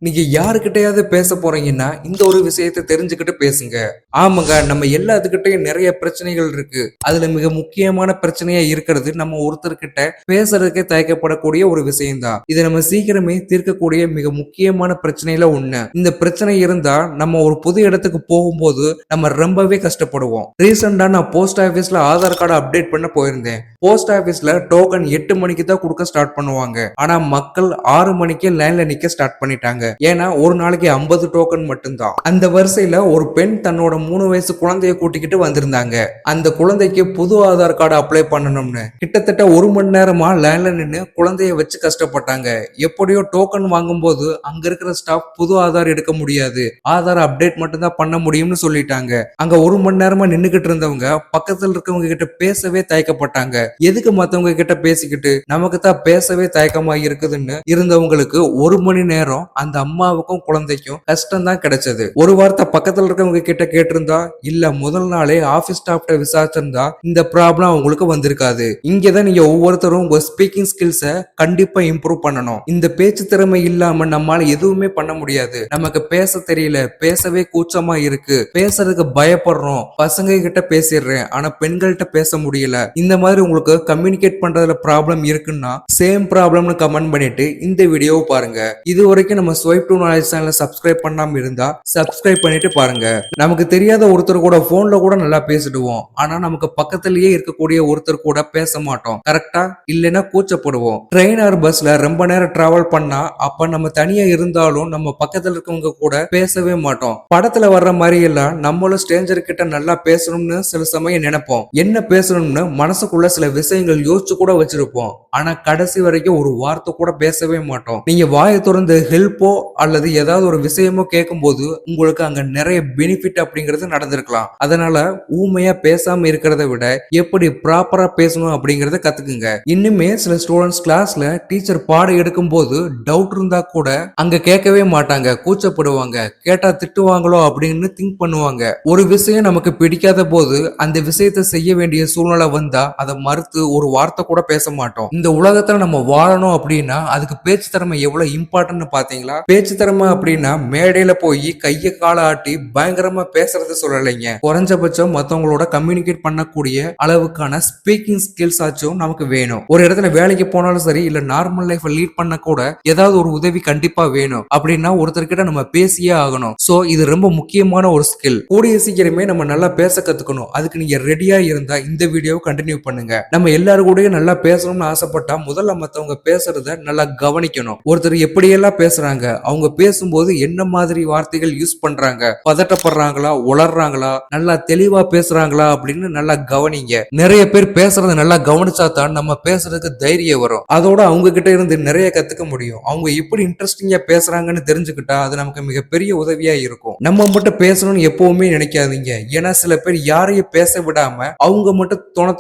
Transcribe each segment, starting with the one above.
நீங்க யாருக்கிட்டையாவது பேச போறீங்கன்னா இந்த ஒரு விஷயத்தை தெரிஞ்சுக்கிட்டு பேசுங்க. ஆமாங்க, நம்ம எல்லாத்துக்கிட்டையும் நிறைய பிரச்சனைகள் இருக்கு. அதுல மிக முக்கியமான பிரச்சனையா இருக்கிறது நம்ம ஒருத்தர்கிட்ட பேசுறதுக்கே தயக்கப்படக்கூடிய ஒரு விஷயம்தான். இதை நம்ம சீக்கிரமே தீர்க்கக்கூடிய மிக முக்கியமான பிரச்சனையில ஒண்ணு. இந்த பிரச்சனை இருந்தா நம்ம ஒரு புது இடத்துக்கு போகும்போது நம்ம ரொம்பவே கஷ்டப்படுவோம். ரீசெண்டா நான் போஸ்ட் ஆபீஸ்ல ஆதார் கார்டு அப்டேட் பண்ண போயிருந்தேன். போஸ்ட் ஆபீஸ்ல டோக்கன் 8 மணிக்கு தான் கொடுக்க ஸ்டார்ட் பண்ணுவாங்க. ஆனா மக்கள் 6 மணிக்கே லைன்ல நிக்க ஸ்டார்ட் பண்ணிட்டாங்க. ஏன்னா ஒரு நாளைக்கு 50 டோக்கன் மட்டும்தான். அந்த வரிசையில ஒரு பெண் தன்னோட 3 வயசு குழந்தைய கூட்டிக்கிட்டு வந்திருந்தாங்க. அந்த குழந்தைக்கு புது ஆதார் கார்டு அப்ளை பண்ணணும்னு கிட்டத்தட்ட 1 மணி நேரமா லைன்ல நின்னு குழந்தைய வச்சு கஷ்டப்பட்டாங்க. எப்படியோ டோக்கன் வாங்கும்போது அங்க இருக்கிற ஸ்டாஃப் புது ஆதார் எடுக்க முடியாது, ஆதார் அப்டேட் மட்டும் தான் பண்ண முடியும்னு சொல்லிட்டாங்க. அங்க 1 மணி நேரமா நின்னுகிட்டு இருந்தவங்க பக்கத்துல இருக்கவங்க கிட்ட பேசவே தயக்கப்பட்டாங்க. எதுக்கு மத்தவங்க கிட்ட பேசிக்கிட்டு, நமக்கு தான் பேசவே தயக்கமா இருக்குதுன்னு இருந்தவங்களுக்கு 1 மணி நேரம் அந்த அம்மாவுக்கும் குழந்தைக்கும் கஷ்டம் தான் கிடைச்சது. ஒரு வார்த்தை பக்கத்துல இருக்கவங்க கிட்ட கேட்டிருந்தா, இல்ல முதல் நாளே ஆபீஸ் ஸ்டாஃப்ட விசாரிச்சிருந்தா இந்த ப்ராப்ளம் அவங்களுக்கு வந்திருக்காது. இங்கதான் நீங்க ஒவ்வொருத்தரும் உங்க ஸ்பீக்கிங் ஸ்கில்ஸ கண்டிப்பா இம்ப்ரூவ் பண்ணணும். இந்த பேச்சு திறமை இல்லாம நம்மால எதுவுமே பண்ண முடியாது. நமக்கு பேச தெரியல, பேசவே கூச்சமா இருக்கு, பேசுறதுக்கு பயப்படுறோம், பசங்க கிட்ட பேசிடுறேன் ஆனா பெண்கள்கிட்ட பேச முடியல, இந்த மாதிரி உங்களுக்கு கம்யூனிகேட் பண்றதுல ப்ராப்ளம் இருக்குன்னா சேம் ப்ராப்ளம்னு கமெண்ட் பண்ணிட்டு இந்த வீடியோவை பாருங்க. இது வரைக்கும் நம்ம ஸ்வைப் டு நாலேஜ் சேனலை சப்ஸ்கிரைப் பண்ணாம இருந்தா சப்ஸ்கிரைப் பண்ணிட்டு பாருங்க. நமக்கு தெரியாத ஒருத்தர் கூட போன்ல கூட நல்லா பேசிடுவோம். ஆனா நமக்கு பக்கத்திலேயே இருக்கக்கூடிய ஒருத்தர் கூட பேச மாட்டோம். கரெக்டா? இல்லைன்னா கூச்சப்படுவோம். ட்ரெயின் ஆர் பஸ்ல ரொம்ப நேரம் டிராவல் பண்ணா அப்ப நம்ம தனியா இருந்தாலும் நம்ம பக்கத்துல இருக்கவங்க கூட பேசவே மாட்டோம். படத்துல வர்ற மாதிரி எல்லாம் நம்மளும் ஸ்ட்ரேஞ்சர் கிட்ட நல்லா பேசணும்னு சில சமயம் நினைப்போம். என்ன பேசணும்னு மனசுக்குள்ள சில விஷயங்கள் யோசிச்சு கூட வச்சிருப்போம். ஆனா கடைசி வரைக்கும் ஒரு வார்த்தை கூட பேசவே மாட்டோம். நீங்க வாயை திறந்து ஹெல்ப்போ அல்லது ஏதாவது ஒரு விஷயமோ கேட்கும் போது உங்களுக்கு அங்க நிறைய பெனிஃபிட் அப்படிங்கிறது நடந்திருக்கலாம். அதனால ஊமையா பேசாம இருக்கிறத விட எப்படி ப்ராப்பரா பேசணும் அப்படிங்கறத கத்துக்குங்க. இன்னுமே சில ஸ்டூடெண்ட்ஸ் கிளாஸ்ல டீச்சர் பாடம் எடுக்கும் போது டவுட் இருந்தா கூட அங்க கேட்கவே மாட்டாங்க, கூச்சப்படுவாங்க. கேட்டா திட்டுவாங்களோ அப்படின்னு திங்க் பண்ணுவாங்க. ஒரு விஷயம் நமக்கு பிடிக்காத போது அந்த விஷயத்தை செய்ய வேண்டிய சூழ்நிலை வந்தா அதை மறுத்து ஒரு வார்த்தை கூட பேச மாட்டோம். இந்த உலகத்துல நம்ம வாழணும் அப்படின்னா அதுக்கு பேச்சு திறமை எவ்வளவு இம்பார்ட்டன்ட் பாத்தீங்களா? பேச்சு திறமை அப்படின்னா மேடையில போய் கைய கால ஆட்டி பயங்கரமா பேசுறது சொல்லலைங்க. குறைஞ்சபட்சம் மத்தவங்களோட கம்யூனிகேட் பண்ணக்கூடிய அளவுக்கான ஸ்பீக்கிங் ஸ்கில்ஸ் ஆச்சும் நமக்கு வேணும். ஒரு இடத்துல வேலைக்கு போனாலும் சரி, இல்ல நார்மல் லைஃப் லீட் பண்ண கூட ஏதாவது ஒரு உதவி கண்டிப்பா வேணும். அப்படின்னா ஒருத்தர்கிட்ட நம்ம பேசியே ஆகணும். சோ இது ரொம்ப முக்கியமான ஒரு ஸ்கில். கூடிய சீக்கிரமே நம்ம நல்லா பேச கத்துக்கணும். அதுக்கு நீங்க ரெடியா இருந்தா இந்த வீடியோ கண்டினியூ பண்ணுங்க. நம்ம எல்லாரும் கூட நல்லா பேசணும்னு ஆசைப்பட்டா முதல்ல மத்தவங்க பேசுறத நல்லா கவனிக்கணும். ஒருத்தர் எப்படியெல்லாம் பேசுறாங்க, அவங்க பேசும்போது என்ன மாதிரி வார்த்தைகள் யூஸ் பண்றாங்க, பதட்டப்படுறாங்களா, உளர்றாங்களா, நல்லா தெளிவா பேசுறாங்களா அப்படின்னு நல்லா கவனிங்க. நிறைய பேர் பேசுறத நல்லா கவனிச்சா தான் நம்ம பேசுறதுக்கு தைரியம் வரும். அதோட அவங்க கிட்ட இருந்து நிறைய கத்துக்க முடியும். அவங்க எப்படி இன்ட்ரெஸ்டிங்கா பேசுறாங்கன்னு தெரிஞ்சுக்கிட்டா அது நமக்கு மிகப்பெரிய உதவியா இருக்கும். நம்ம மட்டும் பேசணும்னு எப்பவுமே நினைக்காதீங்க. ஏன்னா சில பேர் யாரையும் பேச விடாம அவங்க மட்டும் தோண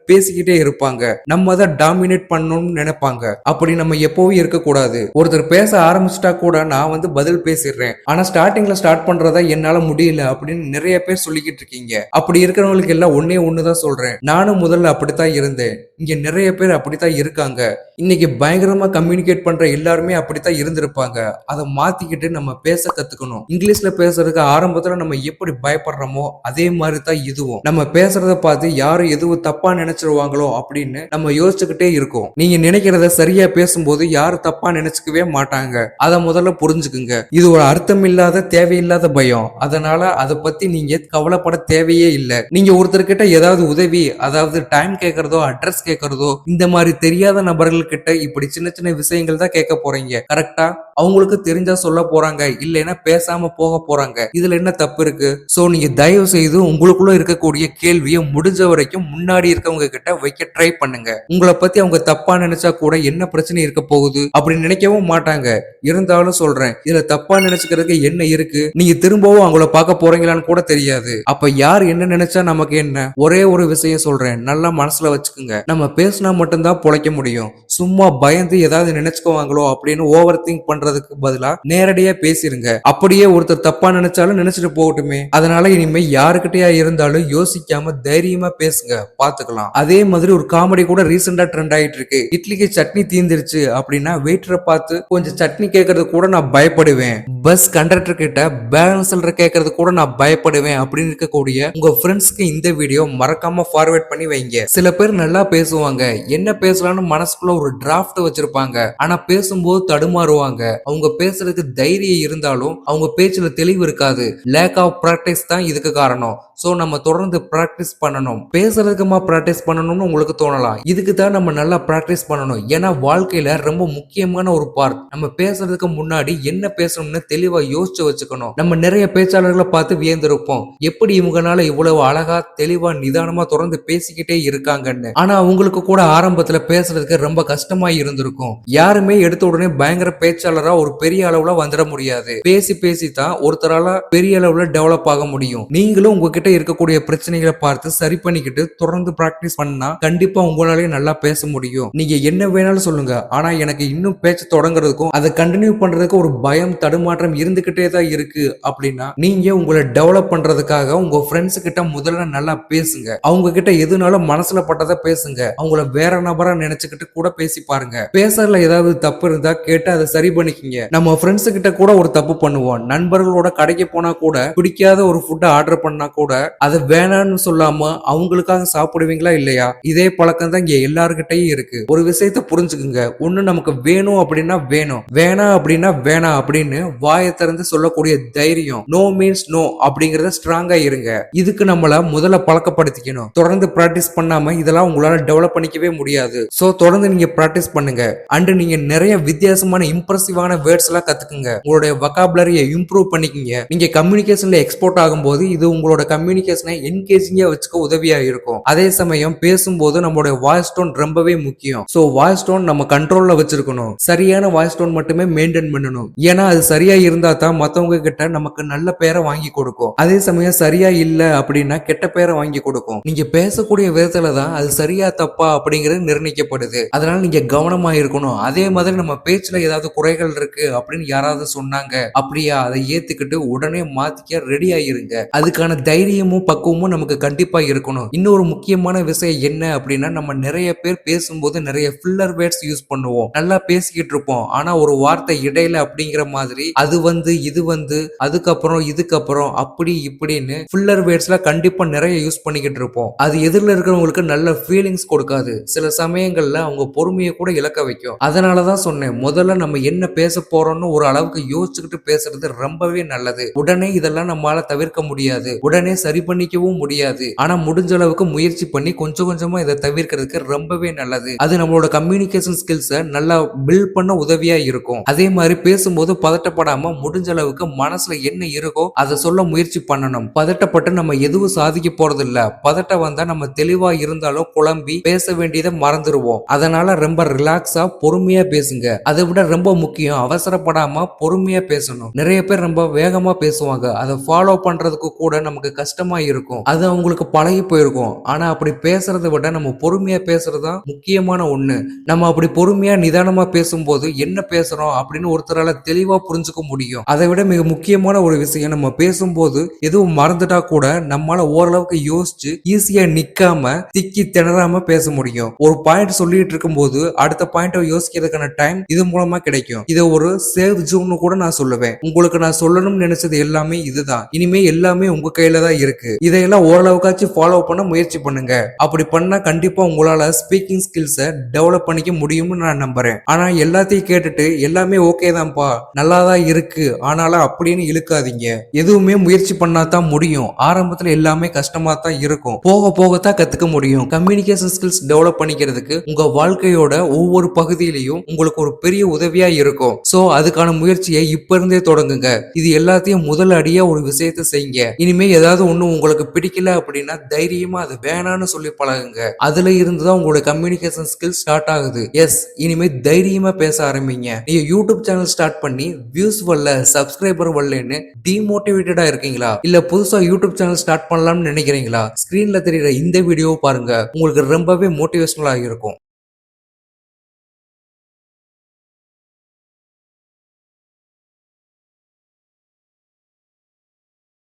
பேசிக்கிட்டே இருப்பாங்க. நம்ம அதை டாமினேட் பண்ணணும்னு நினைப்பாங்க. அப்படி நம்ம எப்பவும் இருக்கக்கூடாது. ஒருத்தர் பேச ஆரம்பிச்சுட்டா கூட நான் பதில் பேசிடுறேன், ஆனா ஸ்டார்டிங்ல ஸ்டார்ட் பண்றதா என்னால முடியல அப்படின்னு நிறைய பேர் சொல்லிக்கிட்டு இருக்கீங்க. அப்படி இருக்கிறவங்களுக்கு எல்லாம் ஒன்னே ஒண்ணுதான் சொல்றேன். நானும் முதல்ல அப்படித்தான் இருந்தேன். இங்க நிறைய பேர் அப்படித்தான் இருக்காங்க. இன்னைக்கு பயங்கரமா கம்யூனிகேட் பண்ற எல்லாருமே அப்படித்தான் இருந்திருப்பாங்க. அதை மாத்திக்கிட்டு நம்ம பேச கத்துக்கணும். இங்கிலீஷ்ல பேசுறதுக்கு ஆரம்பத்துல நம்ம எப்படி பயப்படுறோமோ அதே மாதிரி தான் இதுவும். நம்ம பேசுறத பார்த்து யாரும் எதுவும் தப்பா நினைச்சிருவாங்களோ அப்படின்னு நம்ம யோசிச்சுக்கிட்டே இருக்கோம். நீங்க நினைக்கிறத சரியா பேசும்போது யாரும் தப்பா நினைச்சுக்கவே மாட்டாங்க. அதை முதல்ல புரிஞ்சுக்குங்க. இது ஒரு அர்த்தம் இல்லாத தேவையில்லாத பயம். அதனால அதை பத்தி நீங்க கவலைப்பட தேவையே இல்லை. நீங்க ஒருத்தர்கிட்ட ஏதாவது உதவி, அதாவது டைம் கேட்கறதோ அட்ரஸ் கேட்கறதோ, இந்த மாதிரி தெரியாத நபர்கள் கிட்ட இப்படி சின்ன சின்ன விஷயங்கள் தான் கேட்க போறீங்க. கரெக்டா? அவங்களுக்கு தெரிஞ்சா சொல்ல போறாங்க, இல்லைன்னா பேசாம போக போறாங்க. இதுல என்ன தப்பு இருக்கு? சோ நீங்க தயவு செய்து உங்களுக்குள்ள இருக்கக்கூடிய கேள்வியை முடிஞ்ச வரைக்கும் முன்னாடி இருக்கவங்க கிட்ட வைக்க ட்ரை பண்ணுங்க. உங்களை பத்தி அவங்க தப்பா நினைச்சா கூட என்ன பிரச்சனை இருக்க போகுது அப்படி நினைக்கவும் மாட்டாங்க. இருந்தாலும் சொல்றேன், இதுல தப்பா நினைச்சுக்கிறதுக்கு என்ன இருக்கு? நீங்க திரும்பவும் அவங்கள பார்க்க போறீங்களான்னு கூட தெரியாது. அப்ப யார் என்ன நினைச்சா நமக்கு என்ன? ஒரே ஒரு விஷயம் சொல்றேன், நல்லா மனசுல வச்சுக்குங்க. நம்ம நம்ம பேசினா மட்டும்தான் பொழைக்க முடியும். சும்மா பயந்து ஏதாவது நினைச்சுக்குவாங்களோ அப்படின்னு ஓவர் திங்க் பண்றதுக்கு பதிலா நேரடியா பேசிருங்க. அப்படியே ஒருத்தர் தப்பா நினைச்சாலும் நினைச்சிட்டு போகட்டுமே. அதனால இனிமே யாருக்கிட்டயா இருந்தாலும் யோசிக்காம தைரியமா பேசுங்க, பாத்துக்கலாம். அதே மாதிரி ஒரு காமெடி கூட ரீசெண்டா ட்ரெண்ட் ஆயிட்டு இருக்கு. இட்லிக்கு சட்னி தீந்துருச்சு அப்படின்னா வெயிட்டரை பார்த்து கொஞ்சம் சட்னி கேட்கறது கூட நான் பயப்படுவேன், பஸ் கண்டக்டர் கிட்ட பேலன்ஸ் கேட்கறது கூட நான் பயப்படுவேன் அப்படின்னு இருக்கக்கூடிய உங்க ஃப்ரெண்ட்ஸ்க்கு இந்த வீடியோ மறக்காம ஃபார்வர்ட் பண்ணி வைங்க. சில பேர் நல்லா பேசுவாங்க, என்ன பேசலாம்னு மனசுக்குள்ள ஒரு டிராஃப்ட் வச்சிருப்பாங்க. ஆனா பேசும்போது தடுமாறுவாங்க. அவங்க பேசுறதுக்கு தைரியம் இருந்தாலும் அவங்க பேச்சுல தெளிவு இருக்காது. லேக் ஆஃப் பிராக்டிஸ் தான் இதுக்கு காரணம். சோ நம்ம தொடர்ந்து பிராக்டிஸ் பண்ணணும். பேசுறதுக்குமா பிராக்டிஸ் பண்ணணும்னு உங்களுக்கு தோணலாம். இதுக்கு தான் நம்ம நல்லா பிராக்டிஸ் பண்ணணும். ஏன்னா வாழ்க்கையில ரொம்ப முக்கியமான ஒரு பார்ட். நம்ம பேசுறதுக்கு முன்னாடி என்ன பேசணும்னு தெளிவா யோசிச்சு வச்சுக்கணும். நம்ம நிறைய பேச்சாளர்களை பார்த்து வியந்திருப்போம், எப்படி இவங்கனால இவ்வளவு அழகா தெளிவா நிதானமா தொடர்ந்து பேசிக்கிட்டே இருக்காங்கன்னு. ஆனா அவங்களுக்கு கூட ஆரம்பத்துல பேசுறதுக்கு ரொம்ப கஷ்டமா இருந்திருக்கும். யாருமே எடுத்த உடனே பயங்கர பேச்சாளரா ஒரு பெரிய அளவுல வந்துட முடியாது. பேசி பேசி தான் ஒருத்தரால பெரிய அளவுல டெவலப் ஆக முடியும். நீங்களும் உங்ககிட்ட இருக்கக்கூடிய பிரச்சனைகளை பார்த்து சரி பண்ணிக்கிட்டு தொடர்ந்து பிராக்டிஸ் பண்ணா கண்டிப்பா உங்களாலேயே நல்லா பேச முடியும். நீங்க என்ன வேணாலும் சொல்லுங்க, ஆனா எனக்கு இன்னும் பேச்சு தொடங்குறதுக்கும் அதை கண்டினியூ பண்றதுக்கு ஒரு பயம் தடுமாற்றம் இருந்துகிட்டே தான் இருக்கு அப்படின்னா நீங்க உங்களை டெவலப் பண்றதுக்காக உங்க ஃப்ரெண்ட்ஸ் கிட்ட முதல்ல நல்லா பேசுங்க. அவங்க கிட்ட எதுனாலும் மனசுல பட்டதை பேசுங்க. அவங்கள வேற நபரா நினைச்சுக்கிட்டு கூட பேசி பாருங்க. பேசறதுல ஏதாவது தப்பு இருந்தா கேட்டு அதை சரி பண்ணிக்கிங்க. நம்ம ஃப்ரெண்ட்ஸ் கிட்ட கூட ஒரு தப்பு பண்ணுவோம். நண்பர்களோட கடைக்கு போனா கூட பிடிக்காத ஒரு ஃபுட்டை ஆர்டர் பண்ணா கூட அதை வேணான்னு சொல்லாம அவங்களுக்காக சாப்பிடுவீங்களா இல்லையா? இதே பழக்கம் தான் இங்க எல்லாருக்கிட்டையும் இருக்கு. ஒரு விஷயத்தை புரிஞ்சுக்குங்க, ஒண்ணு நமக்கு வேணும் அப்படின்னா வேணும், வேணாம் அப்படின்னா வேணாம் அப்படின்னு வாயை திறந்து சொல்லக்கூடிய தைரியம், நோ மீன்ஸ் நோ அப்படிங்கறத ஸ்ட்ராங்கா இருங்க. இதுக்கு நம்மள முதல்ல பழக்கப்படுத்திக்கணும். தொடர்ந்து பிராக்டிஸ் பண்ணாம இதெல்லாம் உங்களால டெவலப் பண்ணிக்கவே முடியாது. சோ தொடர்ந்து நீங்க பிராக்டிஸ் பண்ணுங்க. அண்ட் நீங்க நிறைய வித்தியாசமான இம்ப்ரெசிவான வேர்ட்ஸ் எல்லாம் கத்துக்குங்க. உங்களுடைய வொகாபுலரியை இம்ப்ரூவ் பண்ணிக்கங்க. நீங்க கம்யூனிகேஷன்ல எக்ஸ்போர்ட் ஆகும்போது இது உங்களோட கம்யூனிகேஷனை என்கேஜிங்கா வச்சுக்க உதவியா இருக்கும். அதே சமயம் பேசும்போது நம்மளுடைய வாய்ஸ் டோன் ரொம்பவே முக்கியம். சோ வாய்ஸ் டோன் நம்ம கண்ட்ரோல்ல வச்சிருக்கணும். சரியான வாய்ஸ் டோன் மட்டுமே மெயின்டைன் பண்ணணும். ஏன்னா அது சரியா இருந்தா தான் மத்தவங்க கிட்ட நமக்கு நல்ல பேரை வாங்கி கொடுக்கும். அதே சமயம் சரியா இல்ல அப்படின்னா கெட்ட பேரை வாங்கி கொடுக்கும். நீங்க பேசக்கூடிய விதத்துல தான் அது சரியா தப்பா அப்படிங்கிறது நிர்ணயிக்கப்படுது. அதனால நீங்க கவனமா இருக்கணும். அதே மாதிரி நம்ம பேச்சுல ஏதாவது குறைகள் இருக்கு அப்படின்னு யாராவது சொன்னாங்க அப்படியா, அதை ஏத்துக்கிட்டு உடனே மாத்திக்க ரெடி ஆயிருங்க. அதுக்கான தைரியமும் பக்குவமும் நமக்கு கண்டிப்பா இருக்கணும். இன்னொரு முக்கியமான விஷயம் என்ன அப்படின்னா, நம்ம நிறைய பேர் பேசும்போது நிறைய ஃபில்லர் வேர்ட்ஸ் யூஸ் பண்ணுவோம். நல்லா பேசிக்கிட்டு இருப்போம், ஆனா ஒரு வார்த்தை இடையில அப்படிங்கிற மாதிரி அது வந்து இது வந்து அதுக்கப்புறம் இதுக்கப்புறம் அப்படி இப்படின்னு ஃபில்லர் வேர்ட்ஸ்ல கண்டிப்பா நிறைய யூஸ் பண்ணிக்கிட்டு இருப்போம். அது எதிரில் இருக்கிறவங்களுக்கு நல்ல ஃபீலிங்ஸ் கொடுக்காது. சில சமயங்கள்ல அவங்க பொறுமையை கூட இழக்க வைக்கும். அதனாலதான் சொன்னேன், முதல்ல நம்ம என்ன பேச போறோம்னு ஒரு அளவுக்கு யோசிச்சுக்கிட்டு பேசுறது ரொம்பவே நல்லது. உடனே இதெல்லாம் நம்மளால தவிர்க்க முடியாது, உடனே சரி பண்ணிக்கவும் முடியாது. ஆனா முடிஞ்ச அளவுக்கு முயற்சி பண்ணி கொஞ்சம் கொஞ்சமா இதை தவிர்க்கிறதுக்கு ரொம்பவே நல்லது. அது நம்மளோட கம்யூனிகேஷன் ஸ்கில்ஸை நல்லா பில்ட் பண்ண உதவியா இருக்கும். அதே மாதிரி பேசும்போது பதட்டப்படாம முடிஞ்ச அளவுக்கு மனசுல என்ன இருக்கோ அதை சொல்ல முயற்சி பண்ணணும். பதட்டப்பட்டு நம்ம எதுவும் சாதிக்க போறது இல்ல. பதட்டம் வந்தா நம்ம தெளிவா இருந்தாலும் குழம்பி பேச வேண்டியதை மறந்துடுவோம். அதனால ரொம்ப ரிலாக்ஸா பொறுமையா பேசுங்க. அதை விட ரொம்ப முக்கியம், அவசரப்படாம பொறுமையா பேசணும். நிறைய பேர் ரொம்ப வேகமா பேசுவாங்க, அதை ஃபாலோ பண்றதுக்கு கூட நமக்கு கஷ்டமா இருக்கும். அது அவங்களுக்கு பழகி போயிருக்கும். ஆனா அப்படி பேசுறதை விட நம்ம பொறுமையா பேசுறதுதான் முக்கியமான ஒண்ணு. நம்ம அப்படி பொறுமையா நிதானமா பேசும்போது என்ன பேசுறோம் அப்படின்னு ஒருத்தரால தெளிவா புரிஞ்சுக்க முடியும். அதை விட மிக முக்கியமான ஒரு விஷயம், நம்ம பேசும்போது எதுவும் மறந்துட்டா கூட நம்மளால ஓரளவுக்கு யோசிச்சு ஈஸியா நிக்காம திக்கி திணறாம பேச முடியும். ஒரு பாயிண்ட் சொல்லிட்டு இருக்கும் போது அடுத்த பாயிண்ட யோசிக்கிறதுக்கான டைம் இது மூலமா கிடைக்கும். இதை ஒரு சேவ் ஜோன் கூட நான் சொல்லுவேன். உங்களுக்கு நான் சொல்லணும்னு நினைச்சது எல்லாமே இதுதான். இனிமே எல்லாமே உங்க கையில தான் இருக்கு. இதையெல்லாம் ஓரளவுக்காச்சும் ஃபாலோ பண்ண முயற்சி பண்ணுங்க. அப்படி பண்ணா கண்டிப்பா உங்களால ஸ்பீக்கிங் ஸ்கில்ஸை டெவலப் பண்ணிக்க முடியும்னு நான் நம்புறேன். ஆனா எல்லாத்தையும் கேட்டுட்டு எல்லாமே ஓகே தான்ப்பா, நல்லாதான் இருக்கு ஆனாலும் அப்படின்னு இழுக்காதீங்க. எதுவுமே முயற்சி பண்ணாதான் முடியும். ஆரம்பத்துல எல்லாமே கஷ்டமா தான் இருக்கும், போக போகத்தான் கத்துக்க முடியும். கம்யூனிகேஷன் ஸ்கில்ஸ் டெவலப் பண்ணிக்கிறதுக்கு உங்க வாழ்க்கையோட ஒவ்வொரு பகுதியிலையும் உங்களுக்கு ஒரு பெரிய உதவியா இருக்கும். சோ அதுக்கான முயற்சியை இப்ப இருந்தே தொடங்குங்க. இது எல்லாத்தையும் முதல் அடியா ஒரு விஷயத்தை செய்யுங்க. இனிமே ஏதாவது ஒண்ணு உங்களுக்கு பிடிக்கல அப்படின்னா தைரியமா அது வேணான்னு சொல்லி பழகுங்க. அதுல இருந்துதான் உங்களோட கம்யூனிகேஷன் ஸ்கில்ஸ் ஸ்டார்ட் ஆகுது. எஸ், இனிமே தைரியமா பேச ஆரம்பிங்க. நீங்க யூடியூப் சேனல் ஸ்டார்ட் பண்ணி வியூஸ் வரல, சப்ஸ்கிரைபர் வரலன்னு டிமோட்டிவேட்டடா இருக்கீங்களா? இல்ல புதுசா யூடியூப் சேனல் ஸ்டார்ட் பண்ணலாம்னு நினைக்கிறீங்களா? ஸ்கிரீன்ல தெரியுற இந்த வீடியோ பாருங்க, உங்களுக்கு ரொம்ப ரொம்பவே மோட்டிவேஷனலா இருக்கும்.